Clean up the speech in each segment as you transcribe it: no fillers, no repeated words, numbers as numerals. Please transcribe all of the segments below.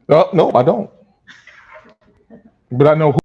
No, I don't. But I know who.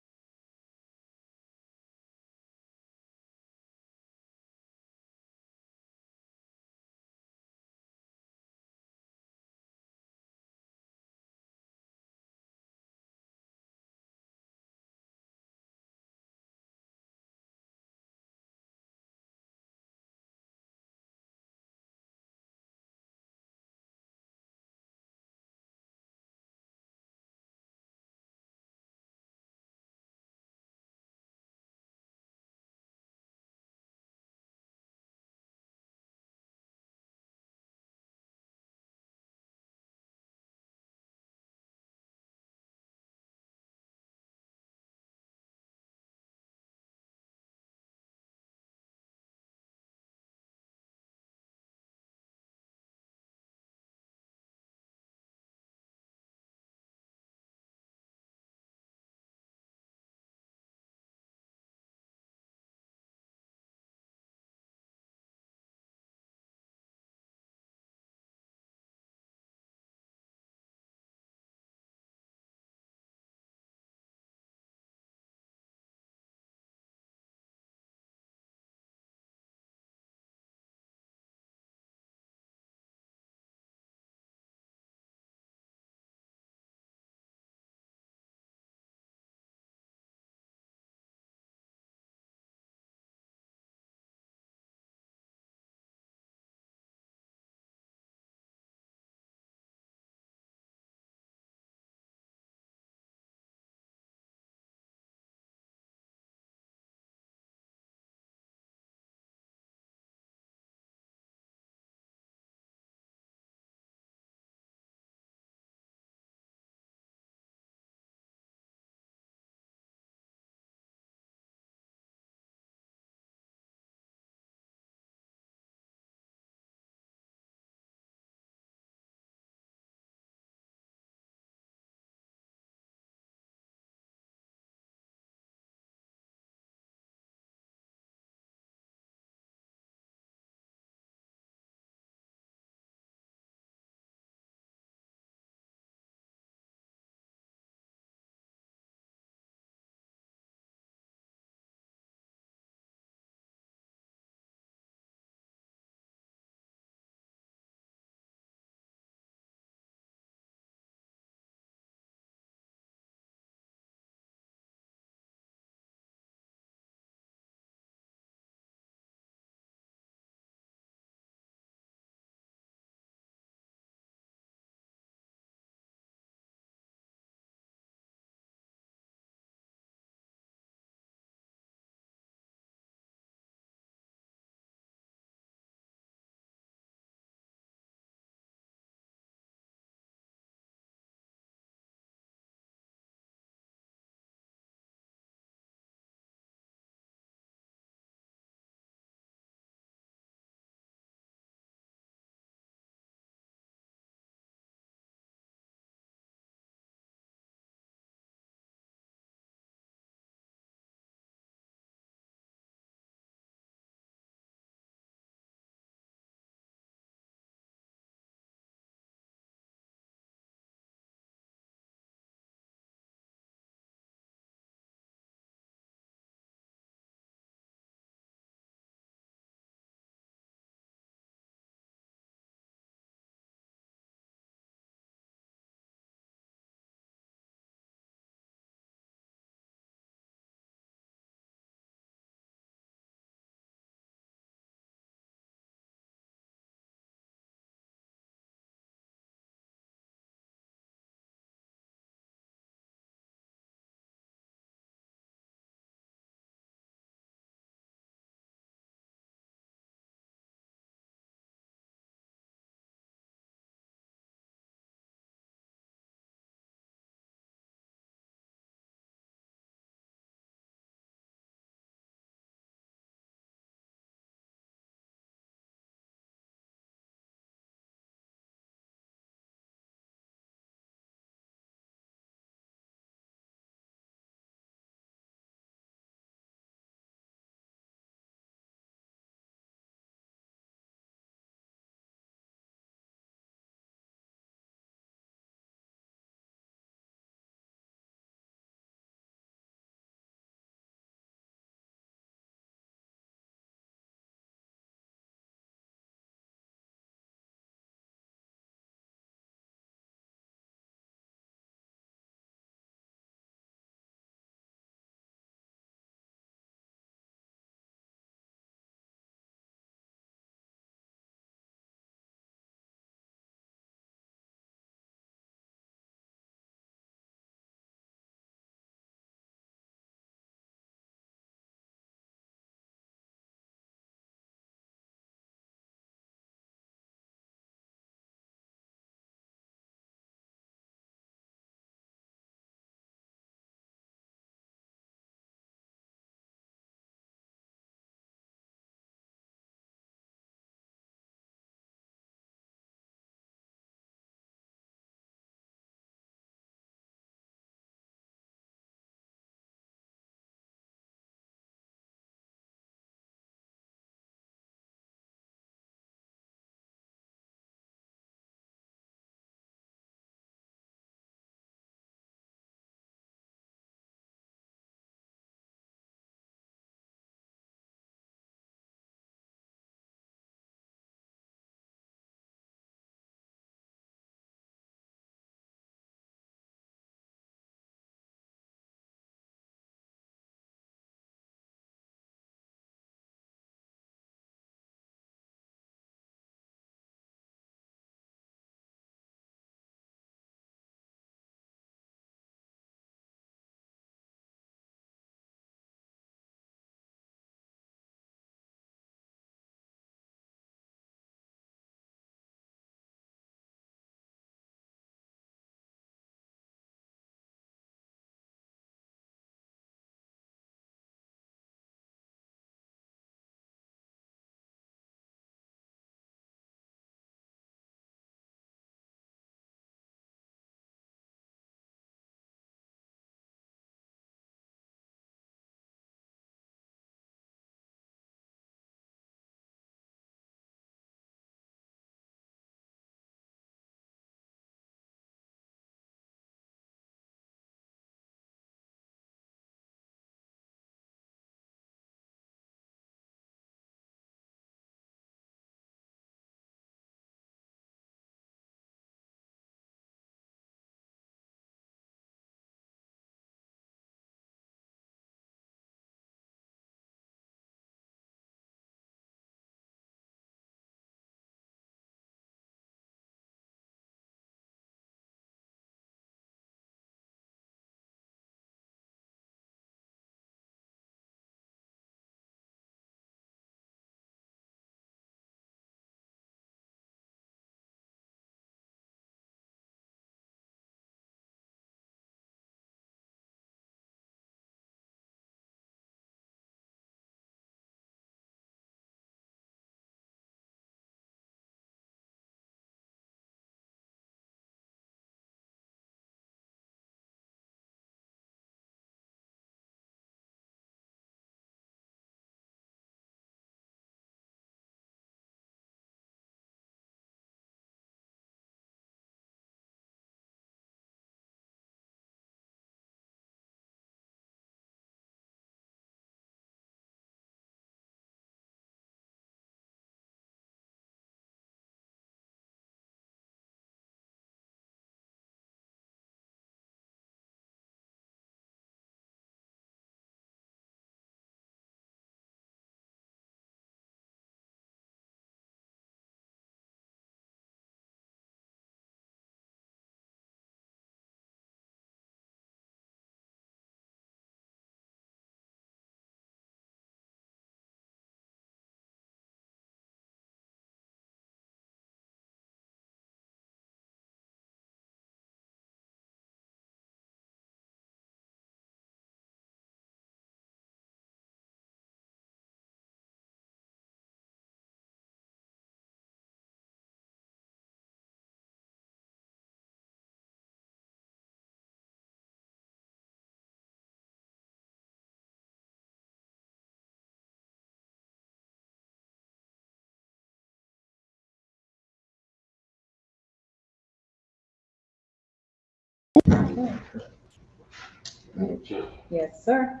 Yes, sir.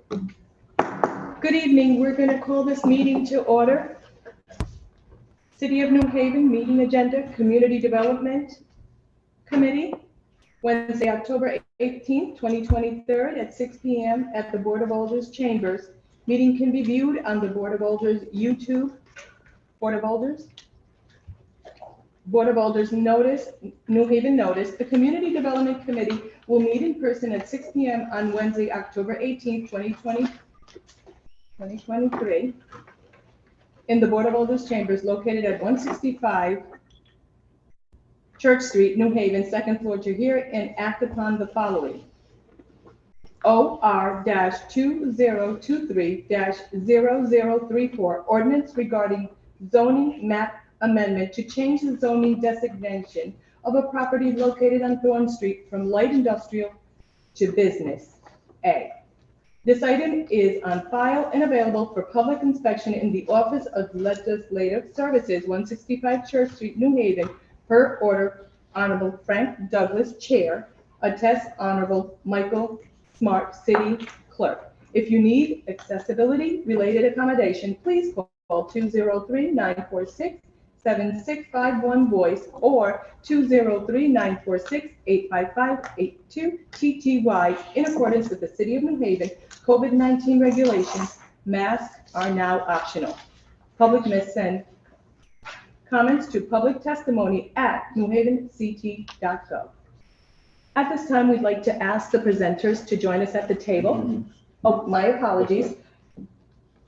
Good evening. We're going to call this meeting to order. City of New Haven meeting agenda, Community Development Committee, Wednesday, October 18th, 2023 at 6 p.m. at the Board of Alders Chambers. Meeting can be viewed on the Board of Alders YouTube. Board of Alders notice, New Haven notice. The Community Development Committee will meet in person at 6 p.m. on Wednesday, October 18th, 2023 in the Board of Alders Chambers located at 165 Church Street, New Haven, second floor, to hear and act upon the following. OR-2023-0034, ordinance regarding zoning map amendment to change the zoning designation of a property located on Thorn Street from light industrial to business. A. This item is on file and available for public inspection in the Office of Legislative Services, 165 Church Street, New Haven, per order Honorable Frank Douglas, Chair, attest Honorable Michael Smart, City Clerk. If you need accessibility related accommodation, please call 203-946-7651 voice or 203-946-85582 TTY in accordance with the City of New Haven COVID-19 regulations. Masks are now optional. Public may send comments to public testimony at newhavenct.gov. At this time, we'd like to ask the presenters to join us at the table. Oh, my apologies.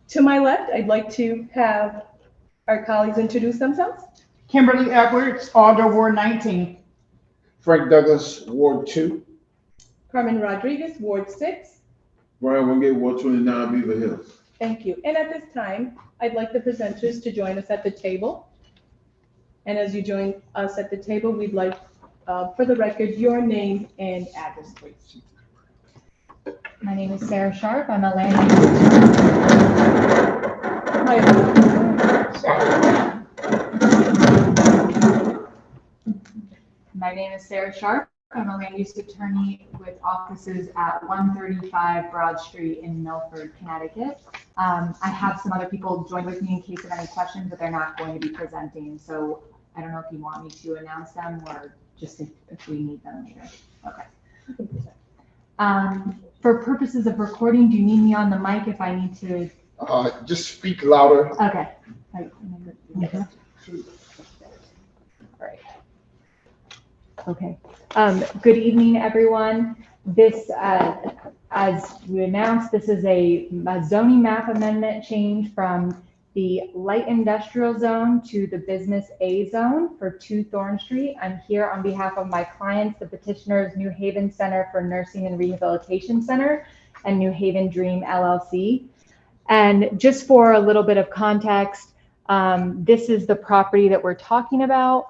To my left, I'd like to have our colleagues introduce themselves. Kimberly Edwards, Alder, Ward 19. Frank Douglas, Ward 2. Carmen Rodriguez, Ward 6. Brian Wingate, Ward 29, Beaver Hills. Thank you. And at this time, I'd like the presenters to join us at the table. And as you join us at the table, we'd like, for the record, your name and address, please. My name is Sarah Sharp. I'm a land use attorney with offices at 135 Broad Street in Milford, Connecticut. I have some other people join with me in case of any questions, but they're not going to be presenting. So I don't know if you want me to announce them or just if we need them later. Okay. For purposes of recording, do you need me on the mic if I need to? Just speak louder. Okay. All right. Okay. Good evening, everyone. This, as we announced, this is a zoning map amendment change from the light industrial zone to the business A zone for 2 Thorn Street. I'm here on behalf of my clients, the petitioners, New Haven Center for Nursing and Rehabilitation Center and New Haven Dream LLC. And just for a little bit of context, this is the property that we're talking about.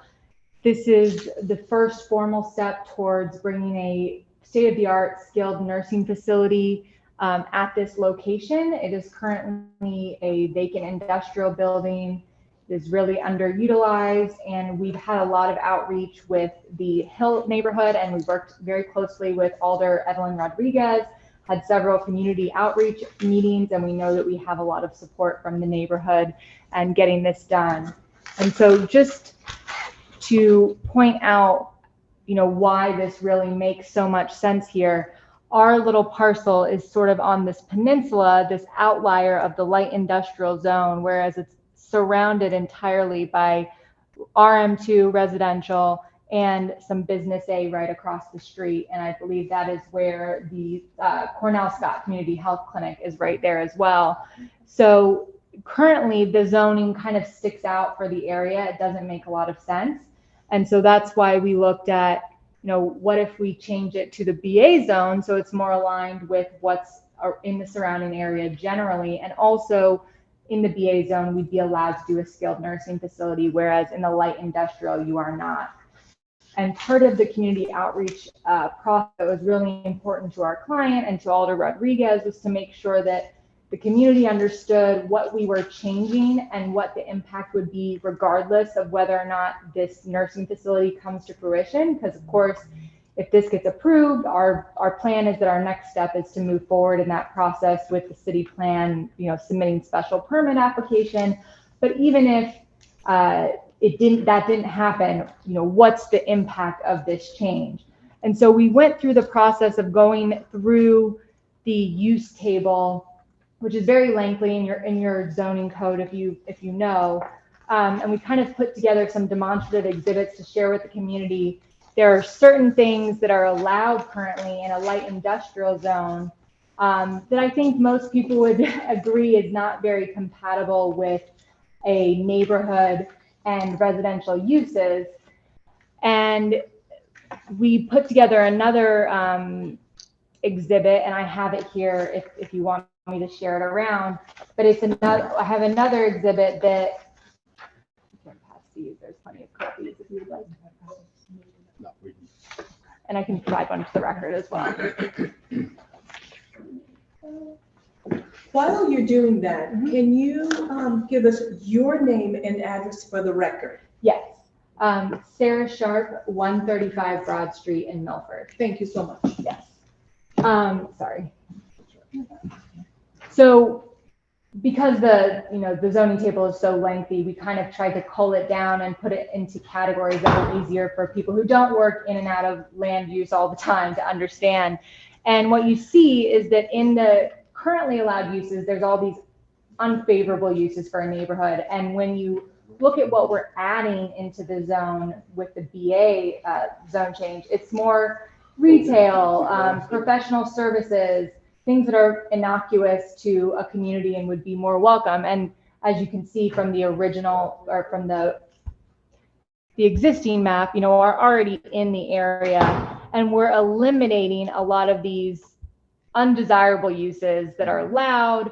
This is the first formal step towards bringing a state-of-the-art skilled nursing facility at this location. It is currently a vacant industrial building. It is really underutilized, and we've had a lot of outreach with the Hill neighborhood, and we've worked very closely with Alder Evelyn Rodriguez, had several community outreach meetings, and we know that we have a lot of support from the neighborhood and getting this done. And so just to point out, why this really makes so much sense here, our little parcel is sort of on this peninsula, this outlier of the light industrial zone, whereas it's surrounded entirely by RM2 residential and some business A right across the street. And I believe that is where the Cornell Scott Community Health Clinic is right there as well. So currently the zoning kind of sticks out for the area. It doesn't make a lot of sense. And so that's why we looked at, what if we change it to the BA zone so it's more aligned with what's in the surrounding area generally. And also in the BA zone, we'd be allowed to do a skilled nursing facility, whereas in the light industrial, you are not. And part of the community outreach process that was really important to our client and to Alder Rodriguez was to make sure that the community understood what we were changing and what the impact would be regardless of whether or not this nursing facility comes to fruition. Because of course, if this gets approved, our plan is that our next step is to move forward in that process with the city plan, submitting special permit application. But even if that didn't happen, what's the impact of this change? And so we went through the process of going through the use table, which is very lengthy in your zoning code, if you know. And we kind of put together some demonstrative exhibits to share with the community. There are certain things that are allowed currently in a light industrial zone that I think most people would agree is not very compatible with a neighborhood and residential uses. And we put together another exhibit, and I have it here if you want me to share it around. But I have another exhibit that I can pass these. There's plenty of copies if you would like. And I can provide one to the record as well. While you're doing that, can you give us your name and address for the record? Yes. Sarah Sharp, 135 Broad Street in Milford. Thank you so much. Yes. Sorry. So because the zoning table is so lengthy, we kind of tried to cull it down and put it into categories that are easier for people who don't work in and out of land use all the time to understand. And what you see is that in the currently allowed uses, there's all these unfavorable uses for a neighborhood. And when you look at what we're adding into the zone with the BA zone change, it's more retail, professional services, things that are innocuous to a community and would be more welcome. And as you can see from the original or from the existing map, are already in the area, and we're eliminating a lot of these undesirable uses that are allowed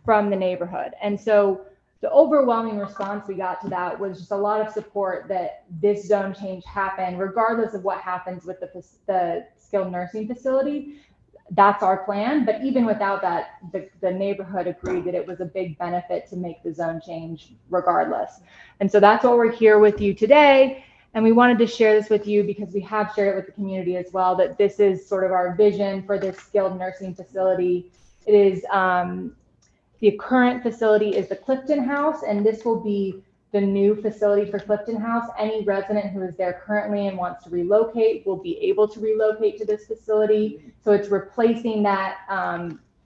from the neighborhood. And so the overwhelming response we got to that was just a lot of support that this zone change happened, regardless of what happens with the skilled nursing facility. That's our plan. But even without that, the neighborhood agreed that it was a big benefit to make the zone change regardless. And so that's what we're here with you today. And we wanted to share this with you because we have shared it with the community as well, that this is sort of our vision for this skilled nursing facility. It is, the current facility is the Clifton House, and this will be the new facility for Clifton House. Any resident who is there currently and wants to relocate will be able to relocate to this facility. So it's replacing that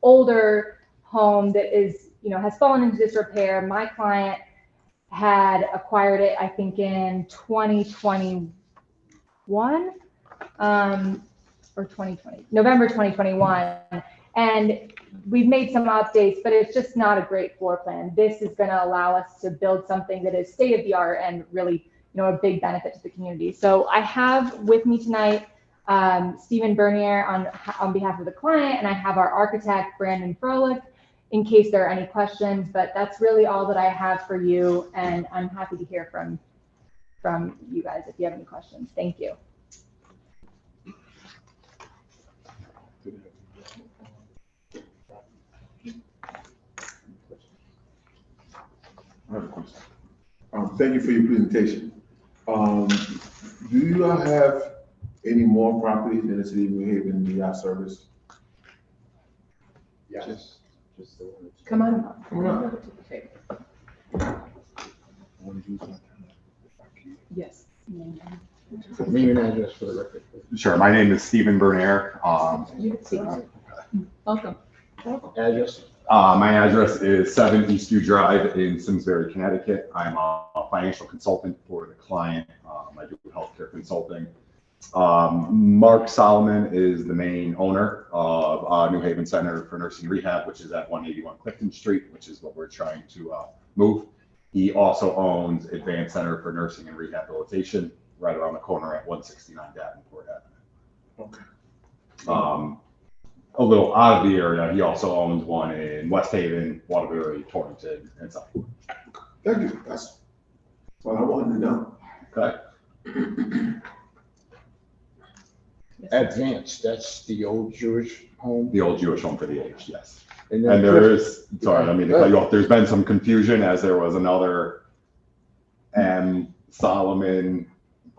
older home that is, has fallen into disrepair. My client had acquired it, I think, in 2021 or 2020, November 2021. And we've made some updates, but it's just not a great floor plan. This is going to allow us to build something that is state of the art and really, a big benefit to the community. So I have with me tonight Stephen Bernier on behalf of the client, and I have our architect Brandon Froelich in case there are any questions. But that's really all that I have for you, and I'm happy to hear from you guys if you have any questions. Thank you. I have a question. Thank you for your presentation. Do you have any more properties in the city of New Haven that you have service? Yes. Just the one. Come on. Come on. Over to the table. Yes. Name and address for the record. Sure. My name is Stephen Bernier. You can see. Welcome. Address? My address is 7 Eastview Drive in Simsbury, Connecticut. I'm a financial consultant for the client. I do healthcare consulting. Mark Solomon is the main owner of New Haven Center for Nursing and Rehab, which is at 181 Clifton Street, which is what we're trying to move. He also owns Advanced Center for Nursing and Rehabilitation right around the corner at 169 Davenport Avenue. Okay. A little out of the area, he also owns one in West Haven, Waterbury, Torrington, and so forth. Thank you. That's what I wanted to know. Okay. Advanced, that's the old Jewish home. The old Jewish home for the aged, yes. And there is, sorry, I mean, to cut you off, there's been some confusion as there was another M. Solomon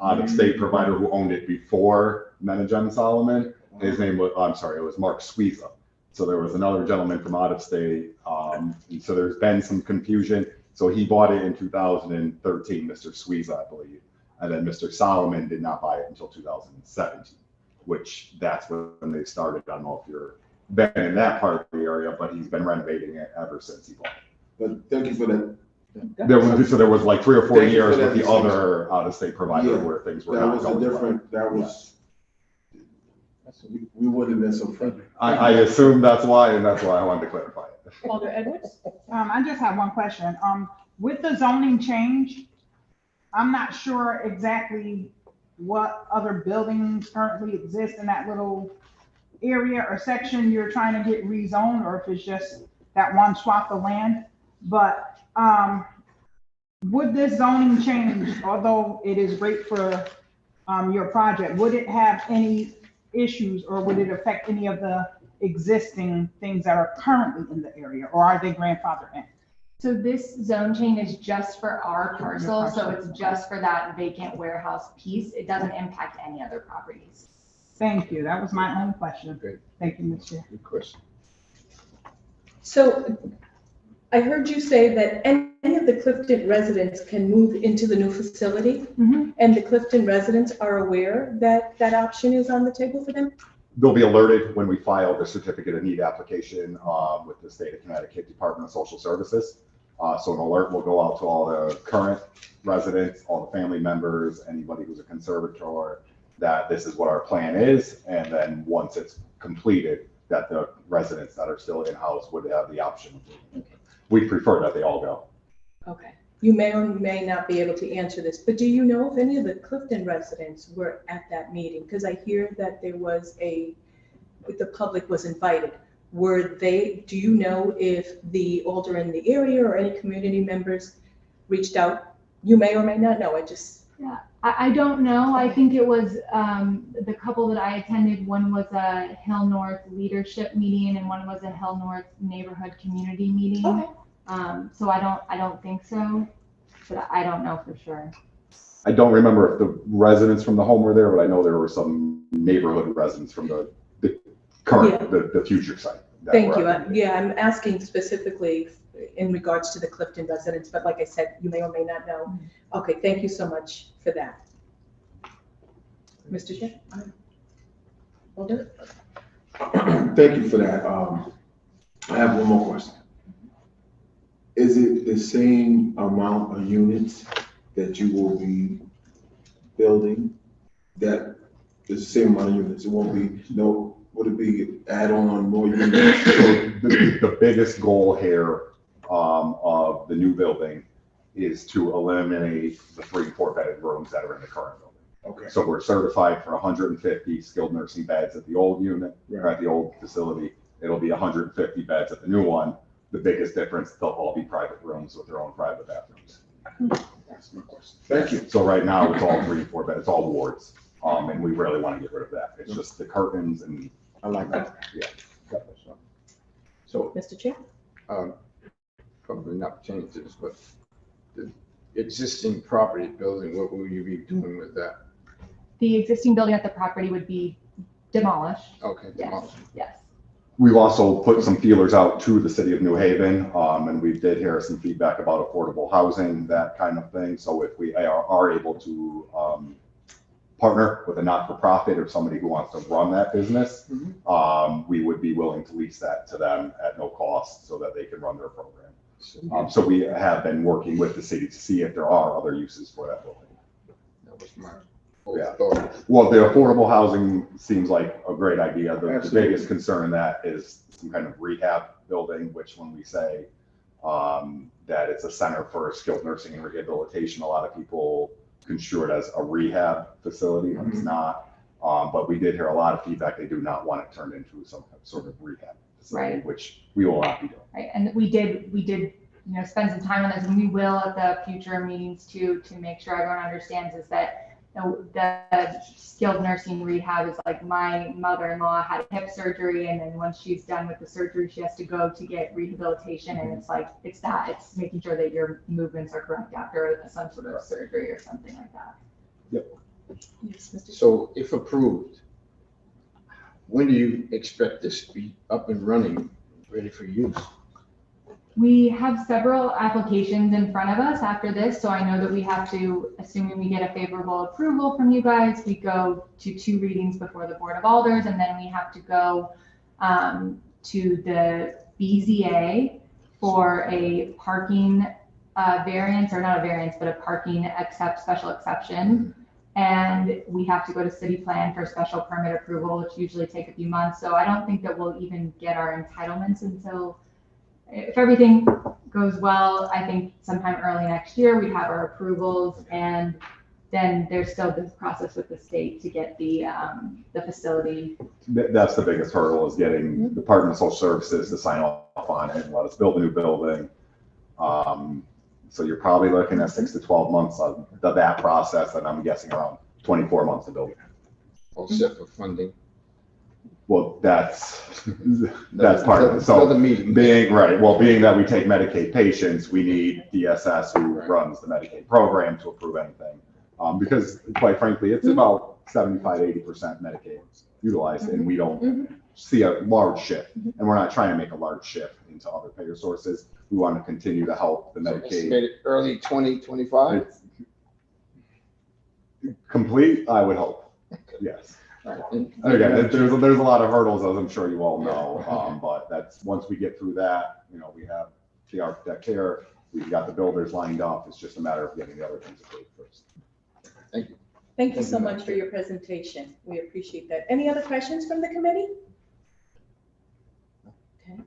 out-of-state provider who owned it before Menachem Solomon. His name was, I'm sorry, it was Mark Squeeza. So there was another gentleman from out of state. And so there's been some confusion. So he bought it in 2013, Mr. Squeeza, I believe. And then Mr. Solomon did not buy it until 2017, which that's when they started. I don't know if you're been in that part of the area, but he's been renovating it ever since he bought it. But thank you for that. There was like 3 or 4 Thank you years for that with the decision. other out-of-state provider Yeah, where things were That not was a going well. different, that was, we wouldn't have been so friendly. I assume that's why, and that's why I wanted to clarify it. Alder Edwards? I just have one question. With the zoning change, I'm not sure exactly what other buildings currently exist in that little area or section you're trying to get rezoned, or if it's just that one swath of land. But would this zoning change, although it is great for your project, would it have any issues, or would it affect any of the existing things that are currently in the area, or are they grandfathered in? So this zone change is just for our parcel, so it's just for that vacant warehouse piece. It doesn't impact any other properties. Thank you. That was my only question. Great. Thank you, Ms. Chair. Good question. So I heard you say that any of the Clifton residents can move into the new facility, and the Clifton residents are aware that that option is on the table for them? They'll be alerted when we file the certificate of need application with the state of Connecticut Department of Social Services. So an alert will go out to all the current residents, all the family members, anybody who's a conservator, that this is what our plan is. And then once it's completed, that the residents that are still in-house would have the option. We prefer that they all go. Okay. You may or may not be able to answer this, but do you know if any of the Clifton residents were at that meeting? Because I hear that there was the public was invited. Were they, do you know if the older in the area or any community members reached out? You may or may not know. I don't know. I think it was the couple that I attended. One was a Hill North leadership meeting, and one was a Hill North neighborhood community meeting. Okay. So I don't think so, but I don't know for sure. I don't remember if the residents from the home were there, but I know there were some neighborhood residents from the current, the future site. Thank you. Yeah, I'm asking specifically in regards to the Clifton residents, but like I said, you may or may not know. Okay, thank you so much for that. Mr. Chair? Alder? Thank you for that. I have one more question. Is it the same amount of units that you will be building? That is the same amount of units? It won't be, would it be add on more units? So the biggest goal here of the new building is to eliminate the 3 and 4 bedded rooms that are in the current building. Okay. So we're certified for 150 skilled nursing beds at the old unit, or at the old facility. It'll be 150 beds at the new one. The biggest difference, they'll all be private rooms with their own private bathrooms. That's my question. Thank you. So right now, it's all 3 and 4 beds, it's all wards. And we really want to get rid of that. It's just the curtains and, I like that. yeah. So, Mr. Chair? probably not change this, but the existing property building, what will you be doing with that? The existing building at the property would be demolished. Okay. Yes. Yes. We've also put some feelers out to the city of New Haven, and we did hear some feedback about affordable housing, that kind of thing. So if we are able to partner with a not-for-profit or somebody who wants to run that business, we would be willing to lease that to them at no cost so that they can run their program. So we have been working with the city to see if there are other uses for that building. That was my whole Yeah. thought. Well, the affordable housing seems like a great idea. The Absolutely. biggest concern in that is some kind of rehab building, which when we say that it's a center for skilled nursing and rehabilitation, a lot of people construe it as a rehab facility, and it's not. But we did hear a lot of feedback. They do not want it turned into some sort of rehab facility, Right. which we will not be doing. Right, and we did, spend some time on this, and we will at the future meetings too, to make sure everyone understands is that the skilled nursing rehab is like my mother-in-law had hip surgery, and then once she's done with the surgery, she has to go to get rehabilitation, and it's like, it's making sure that your movements are correct after some sort of surgery or something like that. Yes, Mr. So if approved, when do you expect this to be up and running, ready for use? We have several applications in front of us after this, so I know that we have to, assuming we get a favorable approval from you guys, we go to 2 readings before the Board of Alders, and then we have to go to the BZA for a parking variance, or not a variance, but a parking special exception. And we have to go to city plan for special permit approval, which usually take a few months. So I don't think that we'll even get our entitlements until, if everything goes well, I think sometime early next year, we'd have our approvals, and then there's still this process with the state to get the facility. That's the biggest hurdle, is getting the Department of Social Services to sign off on it and let us build a new building. So you're probably looking at 6 to 12 months of that process, and I'm guessing around 24 months to build it. All set for funding? Well, that's part of it. So Another meeting. being that we take Medicaid patients, we need DSS, who runs the Medicaid program, to approve anything. Because quite frankly, it's about 75, 80% Medicaid utilized, and we don't see a large shift. And we're not trying to make a large shift into other payer sources. We want to continue to help the Medicaid. Estimated early 2025? Complete, I would hope. Yes. Again, there's a lot of hurdles, as I'm sure you all know, but that's, once we get through that, we have the architect here, we've got the builders lined up. It's just a matter of getting the other things approved first. Thank you. Thank you so much for your presentation. We appreciate that. Any other questions from the committee? Okay.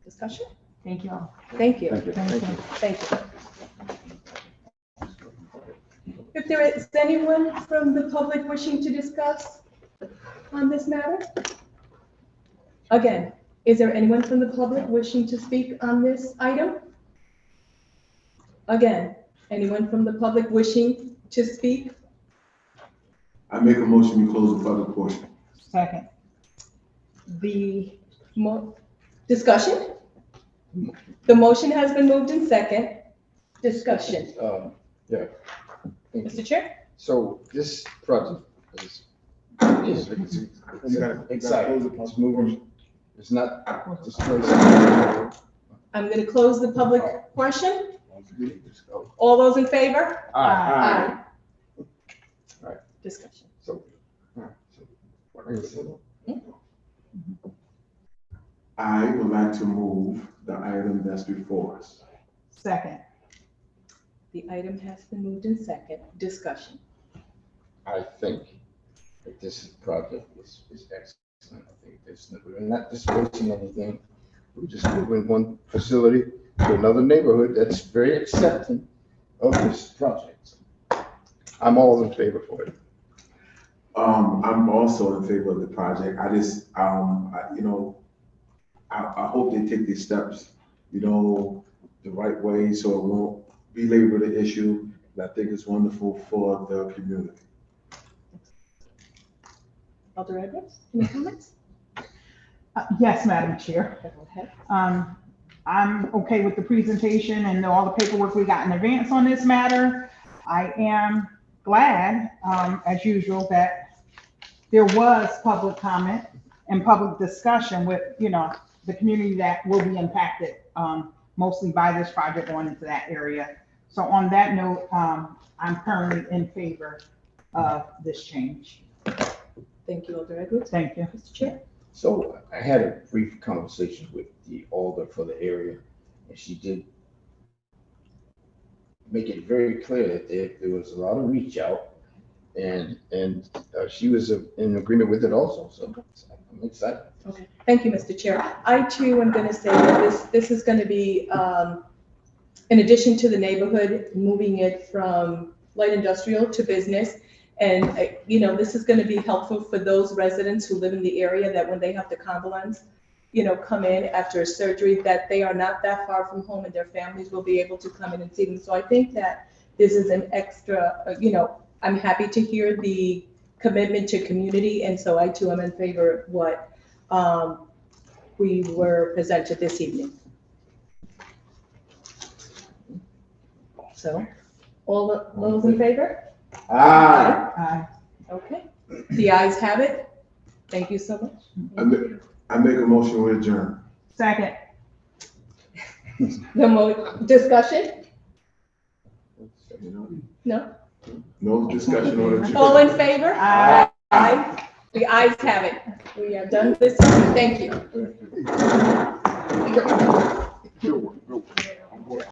Discussion? Thank you all. Thank you. Thank you. Thank you. If there is anyone from the public wishing to discuss on this matter? Again, is there anyone from the public wishing to speak on this item? Again, anyone from the public wishing to speak? I make a motion, we close the public portion. Second. The discussion? The motion has been moved in second. Discussion. Yeah. Thank you. Mr. Chair? So this project is exciting. It's moving. It's not just. I'm going to close the public portion. All those in favor? Aye. All right. Discussion. So, I would like to move the item that's before us. Second. The item has been moved in second. Discussion. I think that this project is excellent. I think we're not displacing anything. We're just moving one facility to another neighborhood that's very accepting of this project. I'm all in favor for it. I'm also in favor of the project. I just, I hope they take these steps, the right way, so it won't belabor the issue. And I think it's wonderful for the community. Alder Edwards, any comments? Yes, Madam Chair. Go ahead. I'm okay with the presentation and all the paperwork we got in advance on this matter. I am glad, as usual, that there was public comment and public discussion with, the community that will be impacted mostly by this project going into that area. So on that note, I'm currently in favor of this change. Thank you, Alder Edwards. Thank you. Mr. Chair? So I had a brief conversation with the alder for the area, and she did make it very clear that there was a lot of reach out, and she was in agreement with it also, so I'm excited. Okay. Thank you, Mr. Chair. I too am going to say that this is going to be, in addition to the neighborhood, moving it from light industrial to business. And, this is going to be helpful for those residents who live in the area that when they have to convalesce, come in after a surgery, that they are not that far from home and their families will be able to come in and see them. So I think that, this is an extra, I'm happy to hear the commitment to community, and so I too am in favor of what we were presented this evening. So, all those in favor? Aye. Okay, the ayes have it. Thank you so much. I make a motion with adjourn. Second. Discussion? No? No discussion on it. All in favor? Aye. Aye. The ayes have it. We are done this evening. Thank you. Good one, good one.